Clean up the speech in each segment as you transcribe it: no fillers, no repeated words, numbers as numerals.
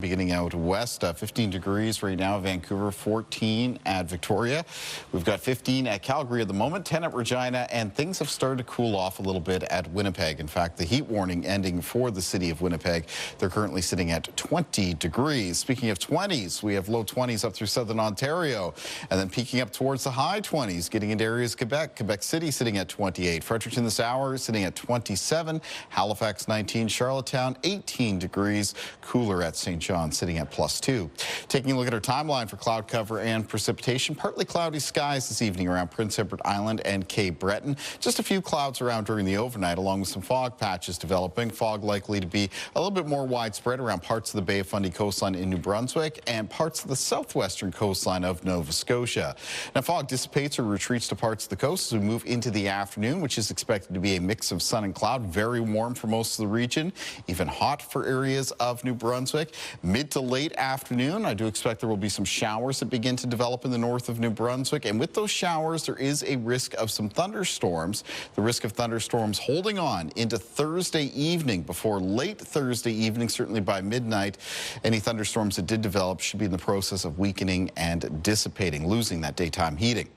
beginning out west. 15 degrees right now, Vancouver, 14 at Victoria. We've got 15 at Calgary at the moment, 10 at Regina, and things have started to cool off a little bit at Winnipeg. In fact, the heat warning ending for the city of Winnipeg. They're currently sitting at 20 degrees. Speaking of 20s, we have low 20s up through southern Ontario, and then peaking up towards the high 20s, getting into areas of Quebec. Quebec City sitting at 28. Fredericton this hour sitting at 27. Halifax 19. Charlottetown 18 degrees. Cooler at St. John sitting at +2. Taking a look at our timeline for cloud cover and precipitation. Partly cloudy skies this evening around Prince Edward Island and Cape Breton. Just a few clouds around during the overnight, along with some fog patches developing. Fog likely to be a little bit more widespread around parts of the Bay of Fundy coastline in New Brunswick and parts of the southwestern coastline of Nova Scotia. Now, fog dissipates or retreats to parts of the coast as we move into the afternoon, which is expected to be a mix of sun and cloud. Very warm for most of the region, even hot for areas of New Brunswick. Mid to late afternoon, I do expect there will be some showers that begin to develop in the north of New Brunswick. And with those showers, there is a risk of some thunderstorms. The risk of thunderstorms holding on into Thursday evening before late Thursday evening, certainly by midnight. Any thunderstorms that did develop should be in the process of weakening and dissipating, losing that daytime heating.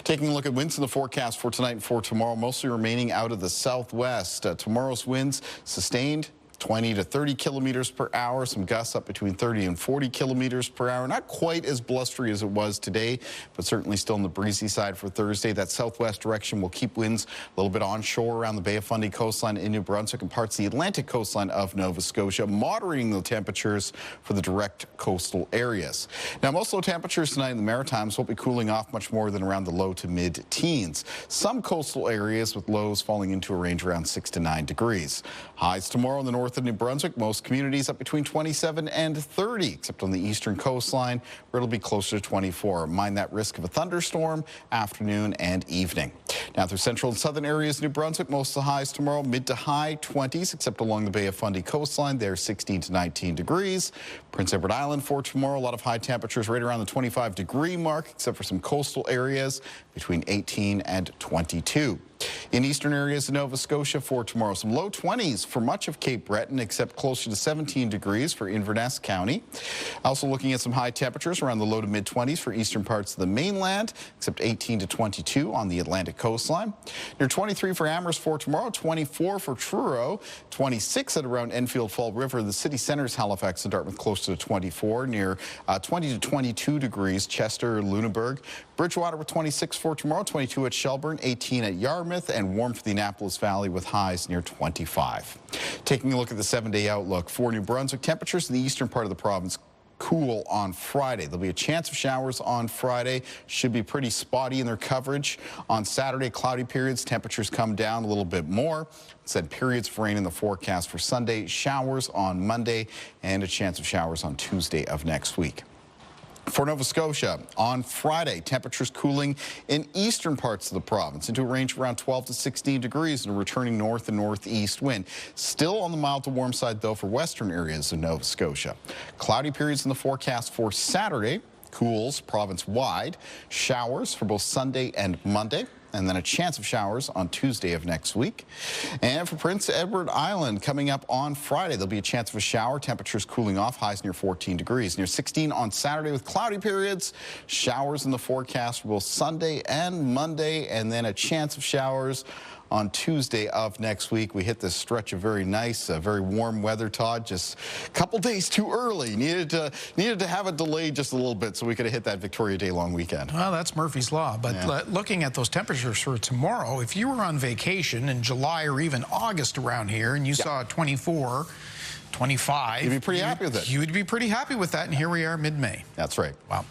Taking a look at winds in the forecast for tonight and for tomorrow, mostly remaining out of the southwest. Tomorrow's winds sustained 20 to 30 kilometers per hour. Some gusts up between 30 and 40 kilometers per hour. Not quite as blustery as it was today, but certainly still on the breezy side for Thursday. That southwest direction will keep winds a little bit onshore around the Bay of Fundy coastline in New Brunswick and parts of the Atlantic coastline of Nova Scotia, moderating the temperatures for the direct coastal areas. Now, most low temperatures tonight in the Maritimes won't be cooling off much more than around the low to mid-teens. Some coastal areas with lows falling into a range around 6 to 9 degrees. Highs tomorrow in the north of New Brunswick, most communities up between 27 and 30, except on the eastern coastline, where it'll be closer to 24. Mind that risk of a thunderstorm afternoon and evening. Now through central and southern areas of New Brunswick, most of the highs tomorrow mid to high 20s, except along the Bay of Fundy coastline. There 16 to 19 degrees. Prince Edward Island for tomorrow, a lot of high temperatures right around the 25-degree mark, except for some coastal areas between 18 and 22. In eastern areas of Nova Scotia for tomorrow, some low 20s for much of Cape Breton, except closer to 17 degrees for Inverness County. Also looking at some high temperatures around the low to mid 20s for eastern parts of the mainland, except 18 to 22 on the Atlantic coastline. Near 23 for Amherst for tomorrow, 24 for Truro, 26 at around Enfield Fall River. The city centers, Halifax and Dartmouth, close to 24, near 20 to 22 degrees, Chester, Lunenburg. Bridgewater with 26 for tomorrow, 22 at Shelburne, 18 at Yarmouth, and warm for the Annapolis Valley with highs near 25. Taking a look at the 7-day outlook for New Brunswick, temperatures in the eastern part of the province cool on Friday. There'll be a chance of showers on Friday. Should be pretty spotty in their coverage. On Saturday, cloudy periods, temperatures come down a little bit more. Said periods of rain in the forecast for Sunday, showers on Monday, and a chance of showers on Tuesday of next week. For Nova Scotia, on Friday, temperatures cooling in eastern parts of the province into a range of around 12 to 16 degrees and a returning north and northeast wind. Still on the mild to warm side, though, for western areas of Nova Scotia. Cloudy periods in the forecast for Saturday. Cools province-wide. Showers for both Sunday and Monday, and then a chance of showers on Tuesday of next week. And for Prince Edward Island, coming up on Friday, there'll be a chance of a shower. Temperatures cooling off, highs near 14 degrees. Near 16 on Saturday with cloudy periods. Showers in the forecast for both Sunday and Monday, and then a chance of showers on Tuesday of next week. We hit this stretch of very nice, very warm weather, Todd. Just a couple days too early. Needed to have it delayed just a little bit so we could have hit that Victoria Day long weekend. Well, that's Murphy's Law. But yeah, looking at those temperatures for tomorrow, if you were on vacation in July or even August around here and you saw 24, 25, you'd be pretty happy with it. You'd be pretty happy with that, and here we are mid-May. That's right. Wow.